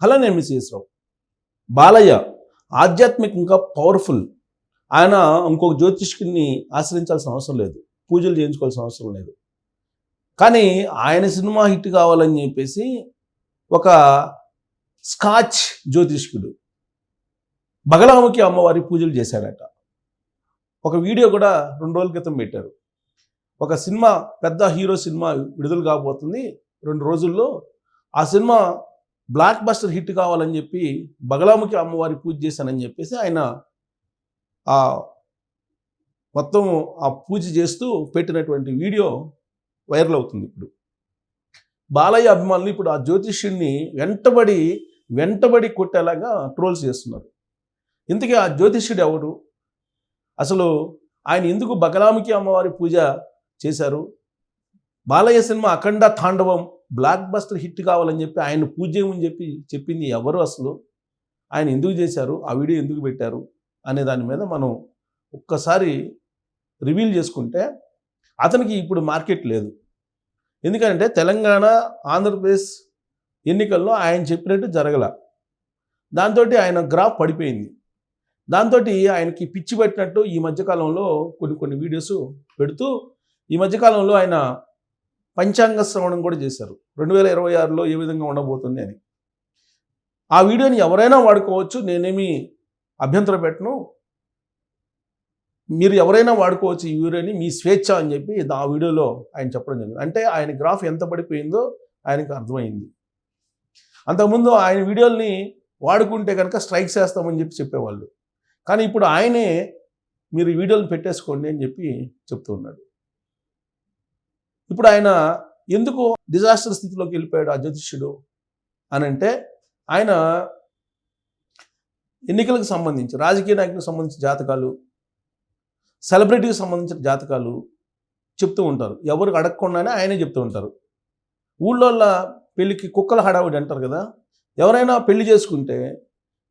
అలానే ఎంఎస్ రావు. బాలయ్య ఆధ్యాత్మికంగా పవర్ఫుల్. ఆయన ఇంకొక జ్యోతిష్కుడిని ఆశ్రయించాల్సిన అవసరం లేదు, పూజలు చేయించుకోవాల్సిన అవసరం లేదు. కానీ ఆయన సినిమా హిట్ కావాలని చెప్పేసి ఒక స్కాచ్ జ్యోతిష్కుడు బగలాముఖి అమ్మవారి పూజలు చేశాడట. ఒక వీడియో కూడా 2 రోజుల క్రితం పెట్టారు. ఒక సినిమా, పెద్ద హీరో సినిమా విడుదల కాబోతుంది 2 రోజుల్లో. ఆ సినిమా బ్లాక్ బస్టర్ హిట్ కావాలని చెప్పి బగలాముఖి అమ్మవారి పూజ చేశానని చెప్పేసి ఆయన మొత్తం ఆ పూజ చేస్తూ పెట్టినటువంటి వీడియో వైరల్ అవుతుంది. ఇప్పుడు బాలయ్య అభిమానులు ఇప్పుడు ఆ జ్యోతిష్యుడిని వెంటబడి కొట్టేలాగా ట్రోల్స్ చేస్తున్నారు. ఇంతకీ ఆ జ్యోతిష్యుడు ఎవరు? అసలు ఆయన ఎందుకు బగలాముఖి అమ్మవారి పూజ చేశారు? బాలయ్య సినిమా అఖండ తాండవం బ్లాక్ బస్టర్ హిట్ కావాలని చెప్పి ఆయన పూజ చేయమని చెప్పింది ఎవరు? అసలు ఆయన ఎందుకు చేశారు? ఆ వీడియో ఎందుకు పెట్టారు అనే దాని మీద మనం ఒక్కసారి రివీల్ చేసుకుంటే, అతనికి ఇప్పుడు మార్కెట్ లేదు. ఎందుకంటే తెలంగాణ, ఆంధ్రప్రదేశ్ ఎన్నికల్లో ఆయన చెప్పినట్టు జరగల. దాంతో ఆయన గ్రాఫ్ పడిపోయింది. దాంతో ఆయనకి పిచ్చి పెట్టినట్టు ఈ మధ్యకాలంలో కొన్ని వీడియోస్ పెడుతూ, ఈ మధ్యకాలంలో ఆయన పంచాంగ శ్రవణం కూడా చేశారు 2026లో ఏ విధంగా ఉండబోతుంది అని. ఆ వీడియోని ఎవరైనా వాడుకోవచ్చు, నేనేమి అభ్యంతరం పెట్టను, మీరు ఎవరైనా వాడుకోవచ్చు ఈ వీడియోని, మీ స్వేచ్ఛ అని చెప్పి ఆ వీడియోలో ఆయన చెప్పడం జరిగింది. అంటే ఆయన గ్రాఫ్ ఎంత పడిపోయిందో ఆయనకు అర్థమైంది. అంతకుముందు ఆయన వీడియోల్ని వాడుకుంటే కనుక స్ట్రైక్ చేస్తామని చెప్పేవాళ్ళు. కానీ ఇప్పుడు ఆయనే మీరు ఈ వీడియోని పెట్టేసుకోండి అని చెప్పి చెప్తూ ఉన్నాడు. ఇప్పుడు ఆయన ఎందుకు డిజాస్టర్ స్థితిలోకి వెళ్ళిపోయాడు ఆ జ్యోతిష్యుడు అని అంటే, ఆయన ఎన్నికలకు సంబంధించి, రాజకీయ నాయకులకు సంబంధించిన జాతకాలు, సెలబ్రిటీకి సంబంధించిన జాతకాలు చెప్తూ ఉంటారు. ఎవరికి అడగకుండానే ఆయనే చెప్తూ ఉంటారు. ఊళ్ళో పెళ్ళికి కుక్కల హడావుడి అంటారు కదా, ఎవరైనా పెళ్లి చేసుకుంటే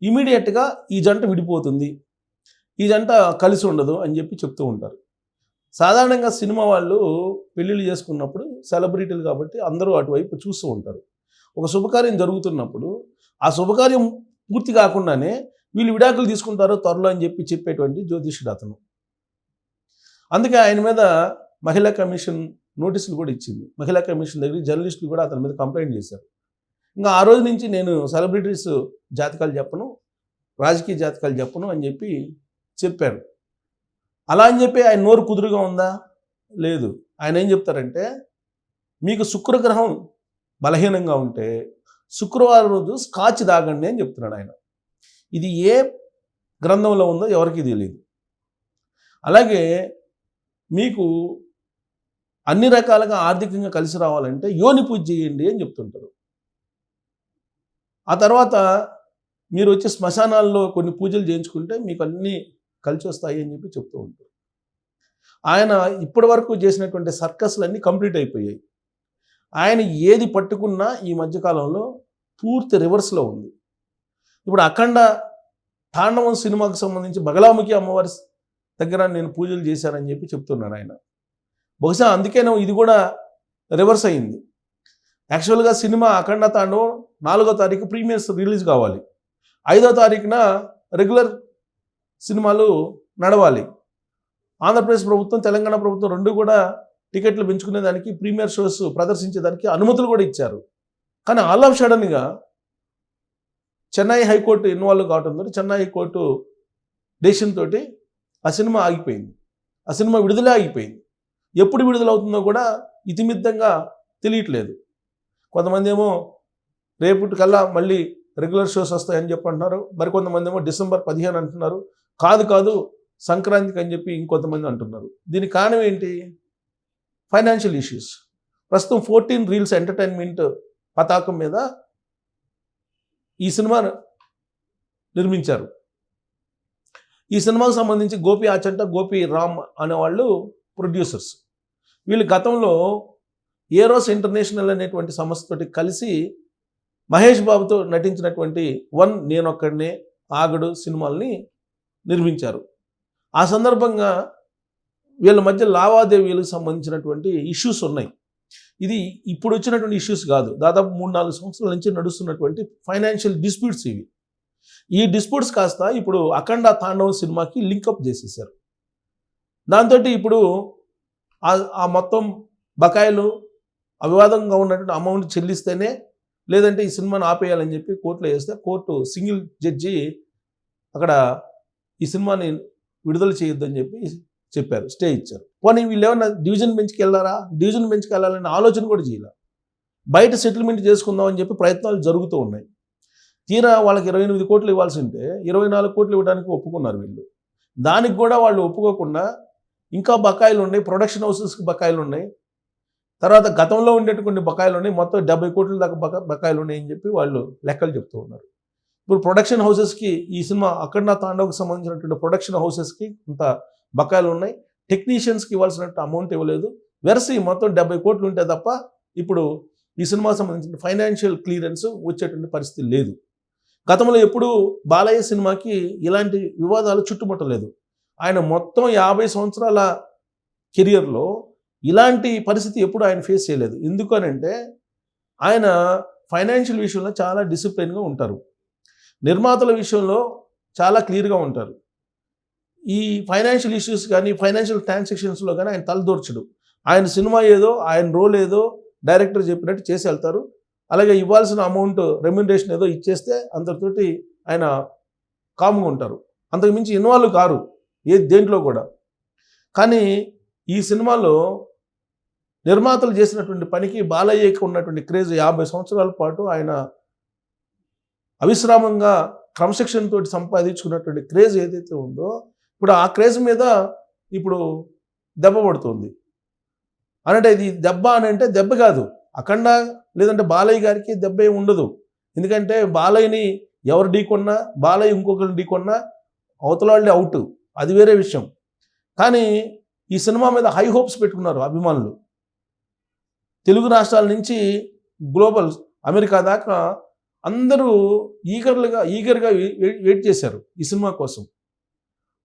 ఇమీడియట్గా ఈ జంట విడిపోతుంది, ఈ జంట కలిసి ఉండదు అని చెప్పి చెప్తూ ఉంటారు. సాధారణంగా సినిమా వాళ్ళు పెళ్ళిళ్ళు చేసుకున్నప్పుడు సెలబ్రిటీలు కాబట్టి అందరూ అటువైపు చూస్తూ ఉంటారు. ఒక శుభకార్యం జరుగుతున్నప్పుడు ఆ శుభకార్యం పూర్తి కాకుండానే వీళ్ళు విడాకులు తీసుకుంటారు త్వరలో అని చెప్పేటువంటి జ్యోతిష్యుడు అతను. అందుకే ఆయన మీద మహిళా కమిషన్ నోటీసులు కూడా ఇచ్చింది. మహిళా కమిషన్ దగ్గర జర్నలిస్టులు కూడా అతని మీద కంప్లైంట్ చేశారు. ఇంకా ఆ రోజు నుంచి నేను సెలబ్రిటీస్ జాతకాలు చెప్పను, రాజకీయ జాతకాలు చెప్పను అని చెప్పి చెప్పారు. అలా అని చెప్పి ఆయన నోరు కుదురుగా ఉందా? లేదు. ఆయన ఏం చెప్తారంటే, మీకు శుక్రగ్రహం బలహీనంగా ఉంటే శుక్రవారం రోజు స్కాచ్ తాగండి అని చెప్తున్నాడు ఆయన. ఇది ఏ గ్రంథంలో ఉందో ఎవరికి తెలియదు. అలాగే మీకు అన్ని రకాలుగా ఆర్థికంగా కలిసి రావాలంటే యోని పూజ చేయండి అని చెప్తుంటారు. ఆ తర్వాత మీరు వచ్చి శ్మశానాల్లో కొన్ని పూజలు చేయించుకుంటే మీకు అన్నీ కలిసి వస్తాయి అని చెప్పి చెప్తూ ఉంటారు. ఆయన ఇప్పటి వరకు చేసినటువంటి సర్కస్లు అన్నీ కంప్లీట్ అయిపోయాయి. ఆయన ఏది పట్టుకున్నా ఈ మధ్యకాలంలో పూర్తి రివర్స్లో ఉంది. ఇప్పుడు అఖండ తాండవం సినిమాకు సంబంధించి బగలాముఖి అమ్మవారి దగ్గర నేను పూజలు చేశానని చెప్పి చెప్తున్నాడు ఆయన. బహుశా అందుకేనో ఇది కూడా రివర్స్ అయింది. యాక్చువల్గా సినిమా అఖండ తాండవం 4వ తారీఖు ప్రీమియర్స్ రిలీజ్ కావాలి, 5వ తారీఖున రెగ్యులర్ సినిమాలు నడవాలి. ఆంధ్రప్రదేశ్ ప్రభుత్వం, తెలంగాణ ప్రభుత్వం రెండు కూడా టికెట్లు పెంచుకునేదానికి, ప్రీమియర్ షోస్ ప్రదర్శించేదానికి అనుమతులు కూడా ఇచ్చారు. కానీ ఆల్ ఆఫ్ సడన్గా చెన్నై హైకోర్టు ఇన్వాల్వ్ కావడంతో, చెన్నై హైకోర్టు డెసిషన్ తోటి ఆ సినిమా ఆగిపోయింది. ఆ సినిమా విడుదల ఆగిపోయింది. ఎప్పుడు విడుదలవుతుందో కూడా ఇతిమిద్దంగా తెలియట్లేదు. కొంతమంది ఏమో రేపటి కల్లా మళ్ళీ రెగ్యులర్ షోస్ వస్తాయని చెప్పి అంటున్నారు. మరికొంతమంది ఏమో డిసెంబర్ 15 అంటున్నారు. కాదు సంక్రాంతికి అని చెప్పి ఇంకొంతమంది అంటున్నారు. దీనికి కారణం ఏంటి? Financial issues. ప్రస్తుతం 14 రీల్స్ ఎంటర్టైన్మెంట్ పతాకం మీద ఈ సినిమా నిర్మించారు. ఈ సినిమాకు సంబంధించి గోపి ఆచంట, గోపి రామ్ అనేవాళ్ళు ప్రొడ్యూసర్స్. వీళ్ళు గతంలో ఏరోస్ ఇంటర్నేషనల్ అనేటువంటి సంస్థతోటి కలిసి మహేష్ బాబుతో నటించినటువంటి 1 నేనొక్కడినే, ఆగడు సినిమాల్ని నిర్మించారు. ఆ సందర్భంగా వీళ్ళ మధ్య లావాదేవీలకు సంబంధించినటువంటి ఇష్యూస్ ఉన్నాయి. ఇది ఇప్పుడు వచ్చినటువంటి ఇష్యూస్ కాదు, దాదాపు 3-4 సంవత్సరాల నుంచి నడుస్తున్నటువంటి ఫైనాన్షియల్ డిస్ప్యూట్స్ ఇవి. ఈ డిస్ప్యూట్స్ కాస్త ఇప్పుడు అఖండ తాండవం సినిమాకి లింకప్ చేసేసారు. దాంతో ఇప్పుడు ఆ మొత్తం బకాయిలు అవివాదంగా ఉన్నటువంటి అమౌంట్ చెల్లిస్తేనే, లేదంటే ఈ సినిమాను ఆపేయాలని చెప్పి కోర్టులో వేస్తే కోర్టు సింగిల్ జడ్జి అక్కడ ఈ సినిమాని విడుదల చేయొద్దని చెప్పి చెప్పారు, స్టే ఇచ్చారు. పోనీ వీళ్ళు ఏమన్నా డివిజన్ బెంచ్కి వెళ్ళారా? డివిజన్ బెంచ్కి వెళ్ళాలనే ఆలోచన కూడా చేయాల. బయట సెటిల్మెంట్ చేసుకుందాం అని చెప్పి ప్రయత్నాలు జరుగుతూ ఉన్నాయి. తీరా వాళ్ళకి 28 కోట్లు ఇవ్వాల్సి ఉంటే 24 కోట్లు ఇవ్వడానికి ఒప్పుకున్నారు వీళ్ళు. దానికి కూడా వాళ్ళు ఒప్పుకోకుండా ఇంకా బకాయిలు ఉన్నాయి, ప్రొడక్షన్ హౌసెస్కి బకాయిలు ఉన్నాయి, తర్వాత గతంలో ఉండేటువంటి బకాయిలు ఉన్నాయి, మొత్తం 70 కోట్ల దాకా బకాయిలు ఉన్నాయి అని చెప్పి వాళ్ళు లెక్కలు చెప్తూ ఉన్నారు. ఇప్పుడు ప్రొడక్షన్ హౌసెస్కి ఈ సినిమా అఖండ తాండవకు సంబంధించినటువంటి ప్రొడక్షన్ హౌసెస్కి కొంత బకాయిలు ఉన్నాయి, టెక్నీషియన్స్కి ఇవ్వాల్సినట్టు అమౌంట్ ఇవ్వలేదు, వెరసి మొత్తం 70 కోట్లు ఉంటే తప్ప ఇప్పుడు ఈ సినిమాకి సంబంధించిన ఫైనాన్షియల్ క్లియరెన్స్ వచ్చేటువంటి పరిస్థితి లేదు. గతంలో ఎప్పుడు బాలయ్య సినిమాకి ఇలాంటి వివాదాలు చుట్టుముట్టలేదు. ఆయన మొత్తం 50 సంవత్సరాల కెరియర్లో ఇలాంటి పరిస్థితి ఎప్పుడు ఆయన ఫేస్ చేయలేదు. ఎందుకనంటే ఆయన ఫైనాన్షియల్ విషయంలో చాలా డిసిప్లిన్గా ఉంటారు, నిర్మాతల విషయంలో చాలా క్లియర్గా ఉంటారు. ఈ ఫైనాన్షియల్ ఇష్యూస్ కానీ ఫైనాన్షియల్ ట్రాన్సాక్షన్స్లో కానీ ఆయన తలదూర్చడు. ఆయన సినిమా ఏదో, ఆయన రోల్ ఏదో డైరెక్టర్ చెప్పినట్టు చేసి వెళ్తారు. అలాగే ఇవ్వాల్సిన అమౌంట్ రెమ్యునరేషన్ ఏదో ఇచ్చేస్తే అందరితోటి ఆయన కామ్గా ఉంటారు, అంతకుమించి ఇన్వాల్వ్ కారు దేంట్లో కూడా. కానీ ఈ సినిమాలో నిర్మాతలు చేసినటువంటి పనికి బాలయ్యకి ఉన్నటువంటి క్రేజ్ 50 సంవత్సరాల పాటు ఆయన అవిశ్రామంగా క్రమశిక్షణతో సంపాదించుకున్నటువంటి క్రేజ్ ఏదైతే ఉందో ఇప్పుడు ఆ క్రేజ్ మీద ఇప్పుడు దెబ్బ పడుతుంది. అంటే ఇది దెబ్బ అని అంటే దెబ్బ కాదు, అఖండ లేదంటే బాలయ్య గారికి దెబ్బ ఏమి ఉండదు. ఎందుకంటే బాలయ్యని ఎవరు ఢీకొన్నా, బాలయ్య ఇంకొకరిని ఢీకొన్నా అవతల వాళ్ళే అవుట్, అది వేరే విషయం. కానీ ఈ సినిమా మీద హై హోప్స్ పెట్టుకున్నారు అభిమానులు. తెలుగు రాష్ట్రాల నుంచి గ్లోబల్ అమెరికా దాకా అందరూ ఈగర్గా వెయిట్ చేశారు ఈ సినిమా కోసం.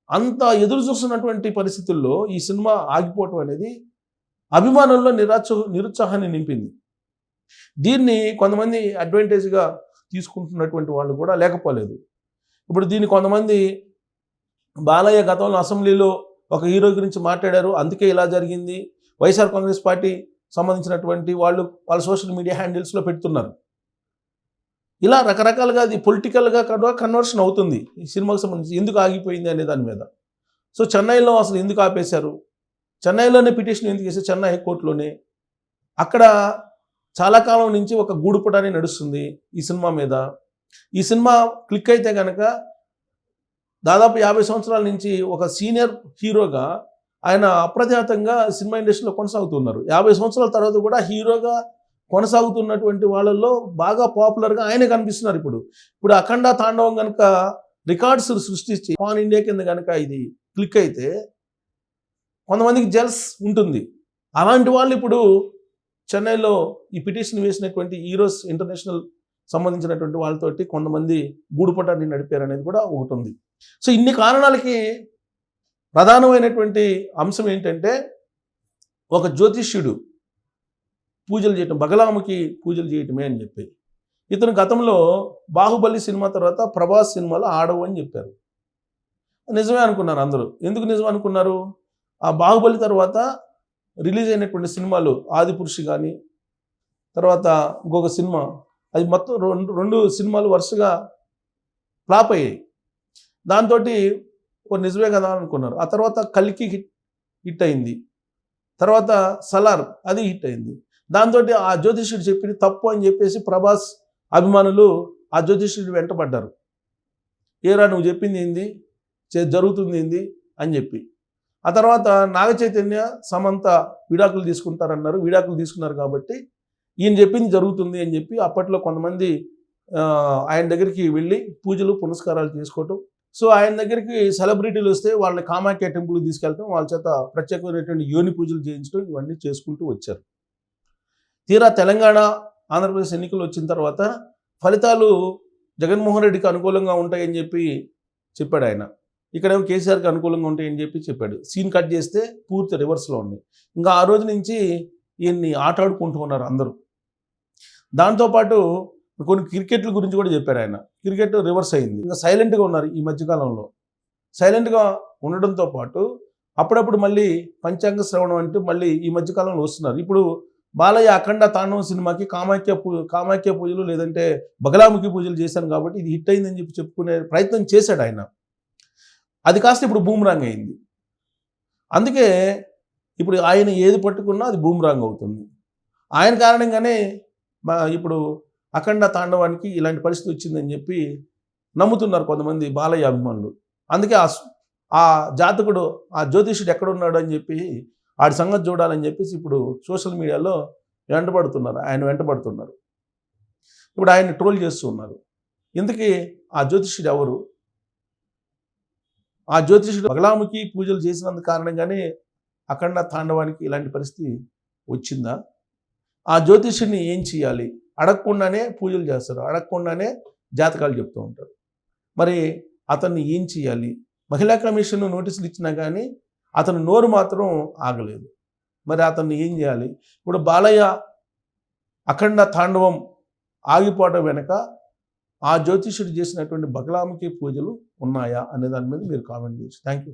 అంత ఎదురు చూస్తున్నటువంటి పరిస్థితుల్లో ఈ సినిమా ఆగిపోవటం అనేది అభిమానుల్లో నిరుత్సాహాన్ని నింపింది. దీన్ని కొంతమంది అడ్వాంటేజ్గా తీసుకుంటున్నటువంటి వాళ్ళు కూడా లేకపోలేదు. ఇప్పుడు దీన్ని కొంతమంది బాలయ్య గతంలో అసెంబ్లీలో ఒక హీరో గురించి మాట్లాడారు, అందుకే ఇలా జరిగింది, వైఎస్ఆర్ కాంగ్రెస్ పార్టీ సంబంధించినటువంటి వాళ్ళు వాళ్ళ సోషల్ మీడియా హ్యాండిల్స్లో పెడుతున్నారు. ఇలా రకరకాలుగా అది పొలిటికల్గా కన్వర్షన్ అవుతుంది ఈ సినిమాకి సంబంధించి. ఎందుకు ఆగిపోయింది అనే దాని మీద. సో చెన్నైలో అసలు ఎందుకు ఆపేశారు, చెన్నైలోనే పిటిషన్ ఎందుకు చేశారు, చెన్నై హైకోర్టులోనే. అక్కడ చాలా కాలం నుంచి ఒక గూడుపుటాన్ని నడుస్తుంది ఈ సినిమా మీద. ఈ సినిమా క్లిక్ అయితే కనుక దాదాపు 50 సంవత్సరాల నుంచి ఒక సీనియర్ హీరోగా ఆయన అప్రతిహతంగా సినిమా ఇండస్ట్రీలో కొనసాగుతున్నారు. 50 సంవత్సరాల తర్వాత కూడా హీరోగా కొనసాగుతున్నటువంటి వాళ్ళల్లో బాగా పాపులర్గా ఆయనే కనిపిస్తున్నారు. ఇప్పుడు అఖండ తాండవం కనుక రికార్డ్స్ సృష్టించి పాన్ ఇండియా కింద కనుక ఇది క్లిక్ అయితే కొంతమందికి జెల్స్ ఉంటుంది. అలాంటి వాళ్ళు ఇప్పుడు చెన్నైలో ఈ పిటిషన్ వేసినటువంటి హీరోస్ ఇంటర్నేషనల్ సంబంధించినటువంటి వాళ్ళతోటి కొంతమంది గూడుపటాన్ని నడిపారు అనేది కూడా ఒకటి ఉంది. సో ఇన్ని కారణాలకి ప్రధానమైనటువంటి అంశం ఏంటంటే ఒక జ్యోతిష్యుడు పూజలు చేయటం, బగలాముకి పూజలు చేయటమే అని చెప్పి. ఇతను గతంలో బాహుబలి సినిమా తర్వాత ప్రభాస్ సినిమాలో ఆడవు అని చెప్పారు. నిజమే అనుకున్నారు అందరూ. ఎందుకు నిజం అనుకున్నారు? ఆ బాహుబలి తర్వాత రిలీజ్ అయినటువంటి సినిమాలు ఆదిపురుషి కానీ తర్వాత ఇంకొక సినిమా, అది మొత్తం రెండు సినిమాలు వరుసగా ఫ్లాప్ అయ్యాయి. దాంతో ఒక నిజమే కదా అనుకున్నారు. ఆ తర్వాత కల్కి హిట్ అయింది, తర్వాత సలార్ అది హిట్ అయింది. దాంతో ఆ జ్యోతిష్యుడు చెప్పింది తప్పు అని చెప్పేసి ప్రభాస్ అభిమానులు ఆ జ్యోతిష్యుడు వెంటబడ్డారు. ఏరా నువ్వు చెప్పింది ఏంది, జరుగుతుంది ఏంది అని చెప్పి. ఆ తర్వాత నాగ చైతన్య సమంత విడాకులు తీసుకుంటారన్నారు. విడాకులు తీసుకున్నారు కాబట్టి ఈయన చెప్పింది జరుగుతుంది అని చెప్పి అప్పట్లో కొంతమంది ఆయన దగ్గరికి వెళ్ళి పూజలు పునస్కారాలు చేసుకోవటం. సో ఆయన దగ్గరికి సెలబ్రిటీలు వస్తే వాళ్ళని కామాఖ్య టెంపుల్కి తీసుకెళ్ళటం, వాళ్ళ చేత ప్రత్యేకమైనటువంటి యోని పూజలు చేయించడం, ఇవన్నీ చేసుకుంటూ వచ్చారు. తీరా తెలంగాణ ఆంధ్రప్రదేశ్ ఎన్నికలు వచ్చిన తర్వాత ఫలితాలు జగన్మోహన్ రెడ్డికి అనుకూలంగా ఉంటాయని చెప్పి చెప్పాడు ఆయన. ఇక్కడేమో కేసీఆర్కి అనుకూలంగా ఉంటాయని చెప్పి చెప్పాడు. సీన్ కట్ చేస్తే పూర్తి రివర్స్లో ఉంది. ఇంకా ఆ రోజు నుంచి ఈయన్ని ఆటాడుకుంటూ ఉన్నారు అందరూ. దాంతోపాటు కొన్ని క్రికెట్ల గురించి కూడా చెప్పారు ఆయన. క్రికెట్ రివర్స్ అయింది. ఇంకా సైలెంట్గా ఉన్నారు ఈ మధ్యకాలంలో. సైలెంట్గా ఉండడంతో పాటు అప్పుడప్పుడు మళ్ళీ పంచాంగ శ్రవణం అంటూ మళ్ళీ ఈ మధ్యకాలంలో వస్తున్నారు. ఇప్పుడు బాలయ్య అఖండ తాండవం సినిమాకి కామాఖ్య పూజలు లేదంటే బగలాముఖి పూజలు చేశాను కాబట్టి ఇది హిట్ అయిందని చెప్పి చెప్పుకునే ప్రయత్నం చేశాడు ఆయన. అది కాస్త ఇప్పుడు బూమ్రాంగ్ అయింది. అందుకే ఇప్పుడు ఆయన ఏది పట్టుకున్నా అది బూమ్రాంగ్ అవుతుంది. ఆయన కారణంగానే ఇప్పుడు అఖండ తాండవానికి ఇలాంటి పరిస్థితి వచ్చిందని చెప్పి నమ్ముతున్నారు కొంతమంది బాలయ్య అభిమానులు. అందుకే ఆ జాతకుడు ఆ జ్యోతిష్యుడు ఎక్కడున్నాడు అని చెప్పి ఆడి సంగతి చూడాలని చెప్పేసి ఇప్పుడు సోషల్ మీడియాలో ఆయన వెంటబడుతున్నారు. ఇప్పుడు ఆయన్ని ట్రోల్ చేస్తూ ఉన్నారు. ఇంతకీ ఆ జ్యోతిష్యుడు ఎవరు? ఆ జ్యోతిష్యుడు బగలాముఖి పూజలు చేసినందుకు కారణంగానే అఖండ తాండవానికి ఇలాంటి పరిస్థితి వచ్చిందా? ఆ జ్యోతిష్యుడిని ఏం చేయాలి? అడగకుండానే పూజలు చేస్తారు, అడగకుండానే జాతకాలు చెప్తూ ఉంటారు. మరి అతన్ని ఏం చేయాలి? మహిళా కమిషన్ నోటీసులు ఇచ్చినా కానీ అతని నోరు మాత్రం ఆగలేదు. మరి అతన్ని ఏం చేయాలి? ఇప్పుడు బాలయ్య అఖండ తాండవం ఆగిపోవడం వెనక ఆ జ్యోతిష్యుడు చేసినటువంటి బగలాముఖి పూజలు ఉన్నాయా అనే దాని మీద మీరు కామెంట్ చేయొచ్చు. Thank you.